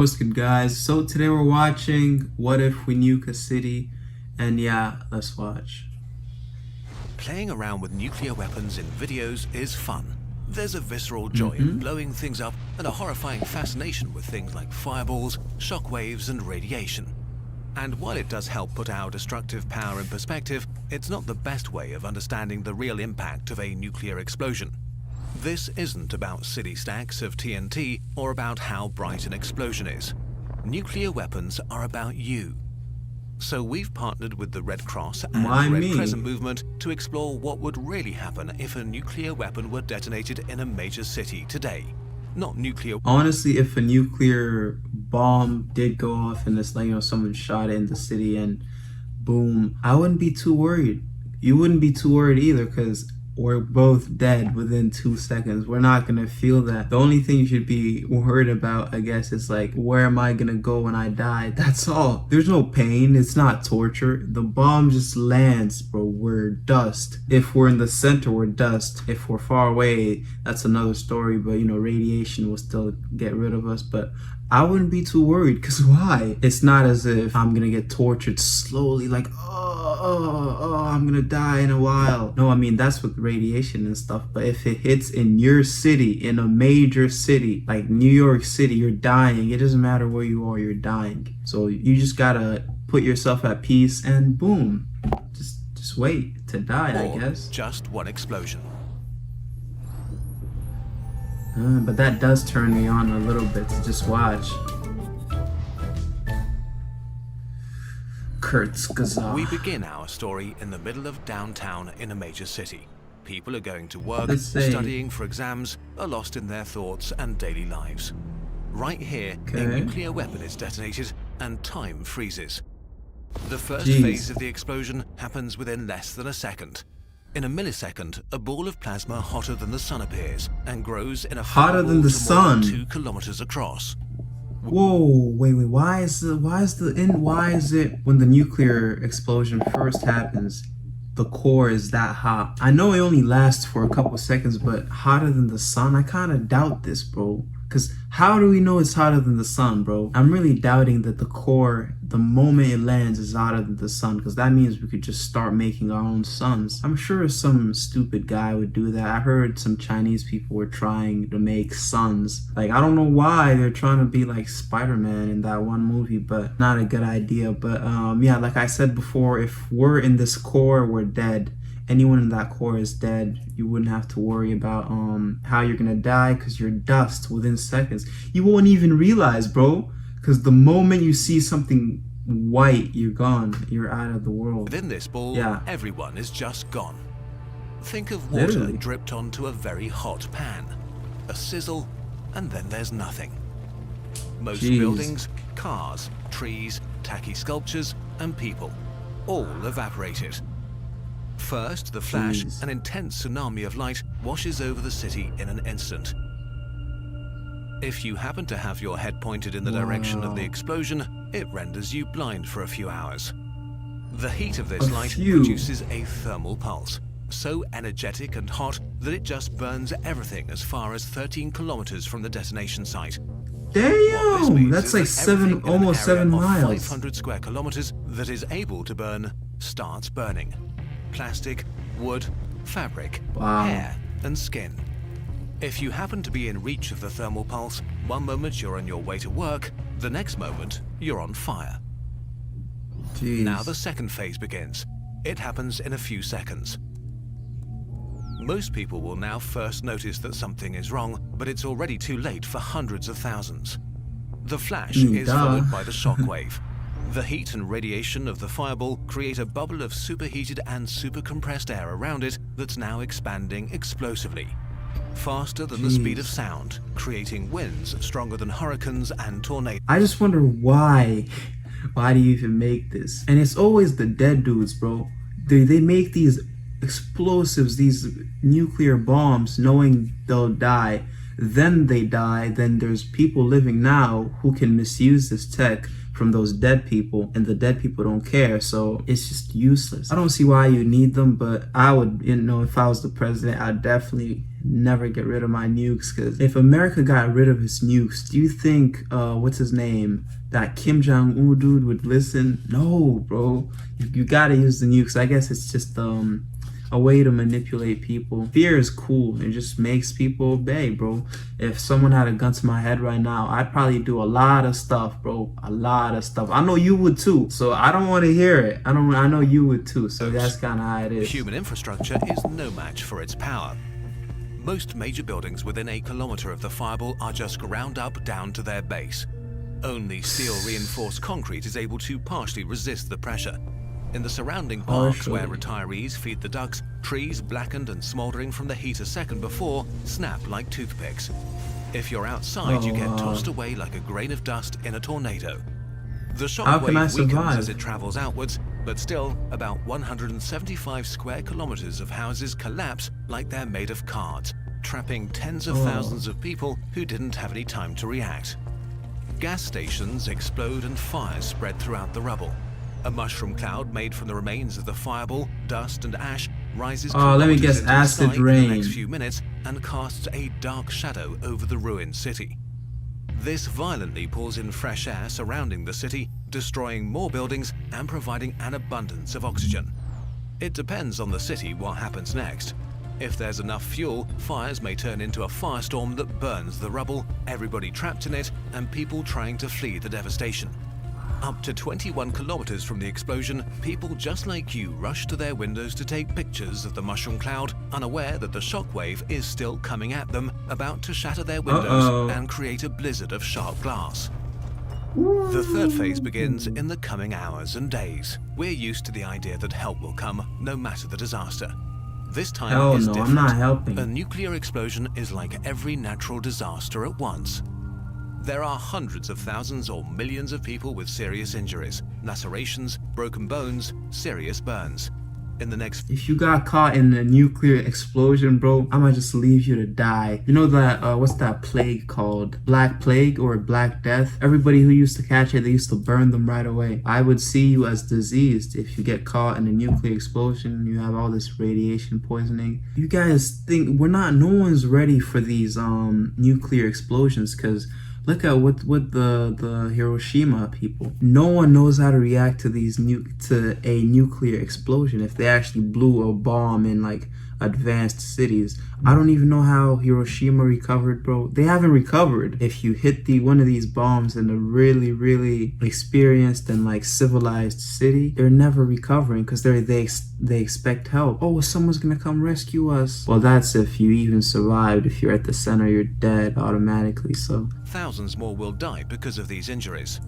What's good, guys? So today we're watching What If We Nuke a City, and yeah, let's watch. Playing around with nuclear weapons in videos is fun. There's a visceral joy in blowing things up and a horrifying fascination with things like fireballs, shockwaves, and radiation. And while it does help put our destructive power in perspective, it's not the best way of understanding the real impact of a nuclear explosion. This isn't about city stacks of TNT or about how bright an explosion is. Nuclear weapons are about you. So we've partnered with the Red Cross and Red Crescent movement to explore what would really happen if a nuclear weapon were detonated in a major city today. Not nuclear. Honestly, if a nuclear bomb did go off and it's like, someone shot it in the city and boom, I wouldn't be too worried. You wouldn't be too worried either, because we're both dead within 2 seconds. We're not gonna feel that. The only thing you should be worried about, I guess, is like, where am I gonna go when I die? That's all. There's no pain. It's not torture. The bomb just lands, bro. We're dust. If we're in the center, we're dust. If we're far away, that's another story. But radiation will still get rid of us. But I wouldn't be too worried, because why? It's not as if I'm gonna get tortured slowly, like, oh, I'm gonna die in a while. No, I mean, that's with radiation and stuff. But if it hits in your city, in a major city, like New York City, you're dying. It doesn't matter where you are, you're dying. So you just gotta put yourself at peace and boom, just wait to die, I guess. Just one explosion. But that does turn me on a little bit to just watch. Kurzgesagt. We begin our story in the middle of downtown in a major city. People are going to work, studying for exams, are lost in their thoughts and daily lives. Right here, a nuclear weapon is detonated and time freezes. The first phase of the explosion happens within less than a second. In a millisecond, a ball of plasma hotter than the sun appears and grows in a hotter than the sun, 2 kilometers across. Whoa, wait, why is it when the nuclear explosion first happens, the core is that hot? I know it only lasts for a couple seconds, but hotter than the sun? I kind of doubt this, bro. Because how do we know it's hotter than the sun, bro? I'm really doubting that the core, the moment it lands, is hotter than the sun, because that means we could just start making our own suns. I'm sure some stupid guy would do that. I heard some Chinese people were trying to make suns. Like, I don't know why they're trying to be like Spider-Man in that one movie, but not a good idea. But yeah, like I said before, if we're in this core, we're dead. Anyone in that core is dead. You wouldn't have to worry about how you're gonna die, because you're dust within seconds. You won't even realize, bro, because the moment you see something white, you're gone. You're out of the world. Within this ball, everyone is just gone. Think of water dripped onto a very hot pan. A sizzle, and then there's nothing. Most buildings, cars, trees, tacky sculptures, and people, all evaporated. First, the flash, an intense tsunami of light, washes over the city in an instant. If you happen to have your head pointed in the direction of the explosion, it renders you blind for a few hours. The heat of this light produces a thermal pulse, so energetic and hot that it just burns everything as far as 13 kilometers from the detonation site. Damn, that's like almost 7 miles. 500 square kilometers that is able to burn starts burning. Plastic, wood, fabric, hair, and skin. If you happen to be in reach of the thermal pulse, one moment you're on your way to work, the next moment you're on fire. Now the second phase begins. It happens in a few seconds. Most people will now first notice that something is wrong, but it's already too late for hundreds of thousands. The flash is followed by the shockwave. The heat and radiation of the fireball create a bubble of superheated and supercompressed air around it that's now expanding explosively. Faster than the speed of sound, creating winds stronger than hurricanes and tornadoes. I just wonder why. Why do you even make this? And it's always the dead dudes, bro. They make these explosives, these nuclear bombs, knowing they'll die. Then they die. Then there's people living now who can misuse this tech from those dead people, and the dead people don't care, so it's just useless. I don't see why you need them, but I would, if I was the president, I'd definitely never get rid of my nukes, because if America got rid of his nukes, do you think what's his name, that Kim Jong-un dude, would listen? No, bro. You gotta use the nukes. I guess it's just a way to manipulate people. Fear is cool. It just makes people obey, bro. If someone had a gun to my head right now, I'd probably do a lot of stuff, bro. A lot of stuff. I know you would too, so I don't want to hear it. I know you would too, so that's kind of how it is. Human infrastructure is no match for its power. Most major buildings within a kilometer of the fireball are just ground up down to their base. Only steel-reinforced concrete is able to partially resist the pressure. In the surrounding parks where retirees feed the ducks, trees blackened and smoldering from the heat a second before snap like toothpicks. If you're outside, you get tossed away like a grain of dust in a tornado. The shockwave weakens as it travels outwards, but still, about 175 square kilometers of houses collapse like they're made of cards, trapping tens of thousands of people who didn't have any time to react. Gas stations explode and fires spread throughout the rubble. A mushroom cloud made from the remains of the fireball, dust and ash rises let me guess, acid rain in the next few minutes and casts a dark shadow over the ruined city. This violently pulls in fresh air surrounding the city, destroying more buildings and providing an abundance of oxygen. It depends on the city what happens next. If there's enough fuel, fires may turn into a firestorm that burns the rubble, everybody trapped in it, and people trying to flee the devastation. Up to 21 kilometers from the explosion, people just like you rush to their windows to take pictures of the mushroom cloud, unaware that the shockwave is still coming at them, about to shatter their windows and create a blizzard of sharp glass. The third phase begins in the coming hours and days. We're used to the idea that help will come, no matter the disaster. This time is different. I'm not helping. A nuclear explosion is like every natural disaster at once. There are hundreds of thousands or millions of people with serious injuries, lacerations, broken bones, serious burns. If you got caught in a nuclear explosion, bro, I might just leave you to die. You know that, what's that plague called? Black Plague or Black Death? Everybody who used to catch it, they used to burn them right away. I would see you as diseased if you get caught in a nuclear explosion. You have all this radiation poisoning. You guys think no one's ready for these nuclear explosions, because look at what the Hiroshima people. No one knows how to react to to a nuclear explosion. If they actually blew a bomb in like advanced cities, I don't even know how Hiroshima recovered, bro. They haven't recovered. If you hit one of these bombs in a really, really experienced and like civilized city, they're never recovering because they expect help. Oh, someone's gonna come rescue us. Well, that's if you even survived. If you're at the center, you're dead automatically. So thousands more will die because of these injuries.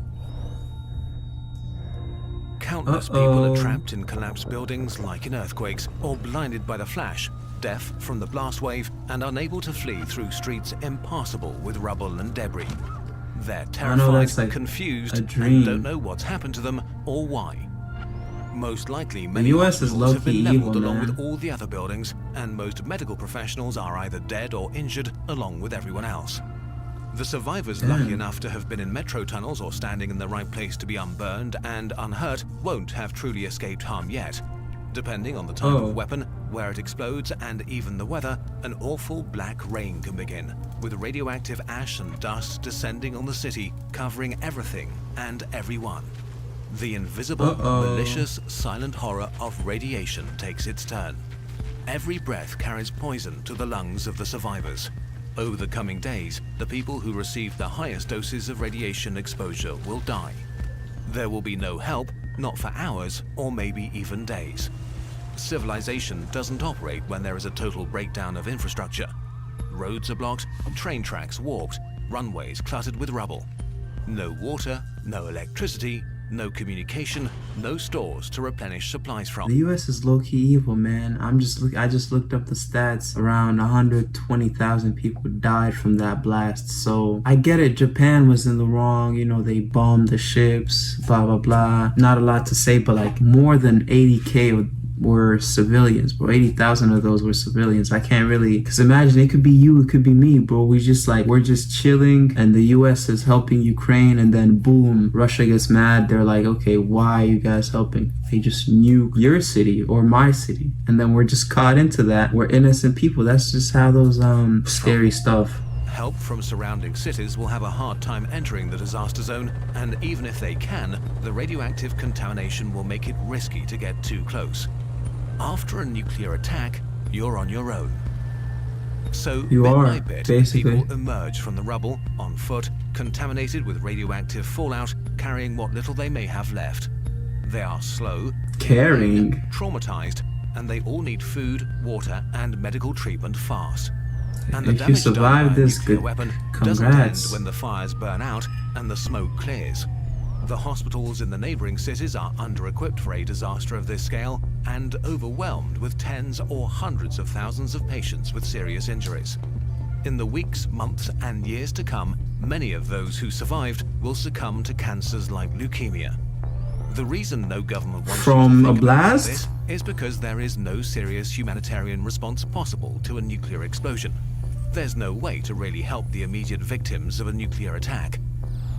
Countless people are trapped in collapsed buildings like in earthquakes, or blinded by the flash, deaf from the blast wave, and unable to flee through streets impassable with rubble and debris. They're terrified, confused, and don't know what's happened to them or why. Most likely, many hospitals have been leveled along with all the other buildings, and most medical professionals are either dead or injured along with everyone else. The survivors lucky enough to have been in metro tunnels or standing in the right place to be unburned and unhurt won't have truly escaped harm yet. Depending on the type of weapon, where it explodes, and even the weather, an awful black rain can begin, with radioactive ash and dust descending on the city, covering everything and everyone. The invisible, malicious, silent horror of radiation takes its turn. Every breath carries poison to the lungs of the survivors. Over the coming days, the people who receive the highest doses of radiation exposure will die. There will be no help, not for hours or maybe even days. Civilization doesn't operate when there is a total breakdown of infrastructure. Roads are blocked, train tracks warped, runways cluttered with rubble. No water, no electricity, no communication, no stores to replenish supplies from. The US is low-key evil, man. I just looked up the stats. Around 120,000 people died from that blast. So I get it, Japan was in the wrong, they bombed the ships, blah blah blah. Not a lot to say, but like more than 80K were civilians, bro. 80,000 of those were civilians. I can't really, because imagine, it could be you, it could be me, bro. We're just chilling, and the US is helping Ukraine, and then boom, Russia gets mad. They're like, okay, why are you guys helping? They just nuke your city or my city, and then we're just caught into that. We're innocent people. That's just how those scary stuff. Help from surrounding cities will have a hard time entering the disaster zone, and even if they can, the radioactive contamination will make it risky to get too close. After a nuclear attack, you're on your own. So you bit are, by bit, basically. people emerge from the rubble, on foot, contaminated with radioactive fallout, carrying what little they may have left. They are slow, carrying, traumatized, and they all need food, water, and medical treatment fast. And the if you survive this, nuclear weapon doesn't end when the fires burn out and the smoke clears. The hospitals in the neighboring cities are under-equipped for a disaster of this scale and overwhelmed with tens or hundreds of thousands of patients with serious injuries. In the weeks, months, and years to come, many of those who survived will succumb to cancers like leukemia. The reason no government wants from to a think blast about this is because there is no serious humanitarian response possible to a nuclear explosion. There's no way to really help the immediate victims of a nuclear attack.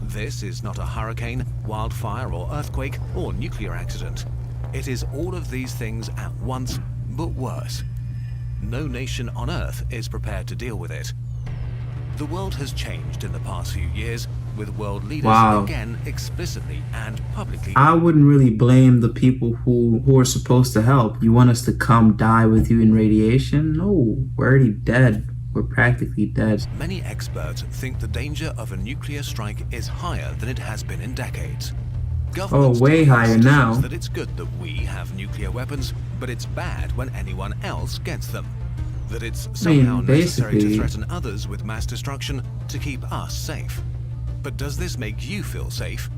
This is not a hurricane, wildfire, or earthquake, or nuclear accident. It is all of these things at once, but worse. No nation on Earth is prepared to deal with it. The world has changed in the past few years, with world leaders again explicitly and publicly. I wouldn't really blame the people who are supposed to help. You want us to come die with you in radiation? No, we're already dead. We're practically dead. Many experts think the danger of a nuclear strike is higher than it has been in decades. Governments way higher now. that it's good that we have nuclear weapons, but it's bad when anyone else gets them. That it's somehow necessary to threaten others with mass destruction to keep us safe. But does this make you feel safe?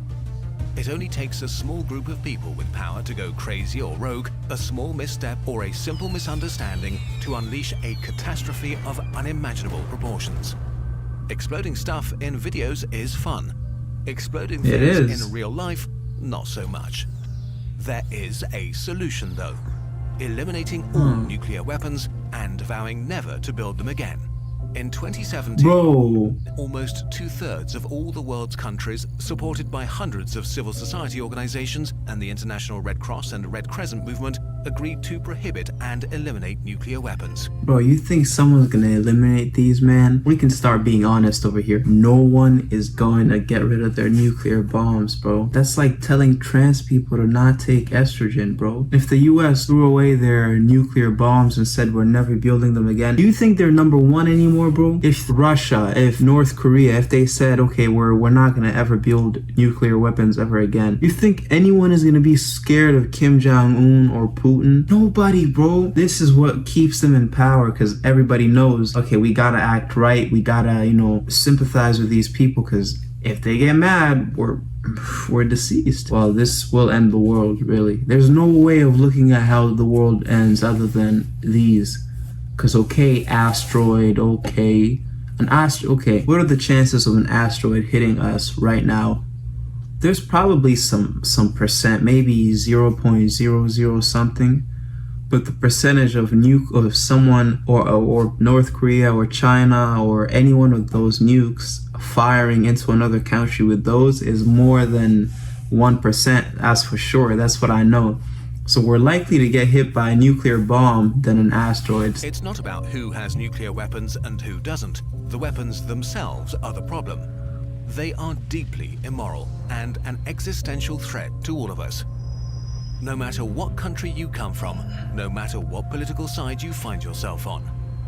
It only takes a small group of people with power to go crazy or rogue, a small misstep or a simple misunderstanding to unleash a catastrophe of unimaginable proportions. Exploding stuff in videos is fun. Exploding things in real life, not so much. There is a solution though. Eliminating all nuclear weapons and vowing never to build them again. In 2017, almost 2/3 of all the world's countries, supported by hundreds of civil society organizations and the International Red Cross and Red Crescent movement, agreed to prohibit and eliminate nuclear weapons. Bro, you think someone's gonna eliminate these, man? We can start being honest over here. No one is going to get rid of their nuclear bombs, bro. That's like telling trans people to not take estrogen, bro. If the US threw away their nuclear bombs and said we're never building them again, do you think they're number one anymore, bro? If Russia, if North Korea, if they said, okay, we're not gonna ever build nuclear weapons ever again, you think anyone is gonna be scared of Kim Jong-un or Putin? Nobody, bro. This is what keeps them in power, because everybody knows, okay, we gotta act right, we gotta, sympathize with these people, because if they get mad, we're deceased. Well, this will end the world, really. There's no way of looking at how the world ends other than these. Because, okay, asteroid, okay. Okay, what are the chances of an asteroid hitting us right now? There's probably some percent, maybe 0.00 something, but the percentage of someone or North Korea or China or any one of those nukes firing into another country with those is more than 1%. That's for sure. That's what I know. So we're likely to get hit by a nuclear bomb than an asteroid. It's not about who has nuclear weapons and who doesn't. The weapons themselves are the problem. They are deeply immoral and an existential threat to all of us. No matter what country you come from, no matter what political side you find yourself on,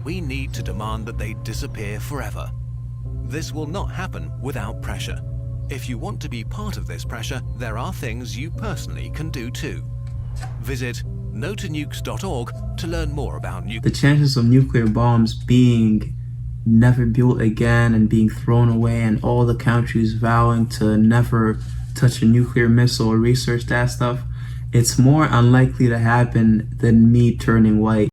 we need to demand that they disappear forever. This will not happen without pressure. If you want to be part of this pressure, there are things you personally can do too. Visit notonukes.org to learn more about nuclear. The chances of nuclear bombs being never built again and being thrown away, and all the countries vowing to never touch a nuclear missile or research that stuff, it's more unlikely to happen than me turning white.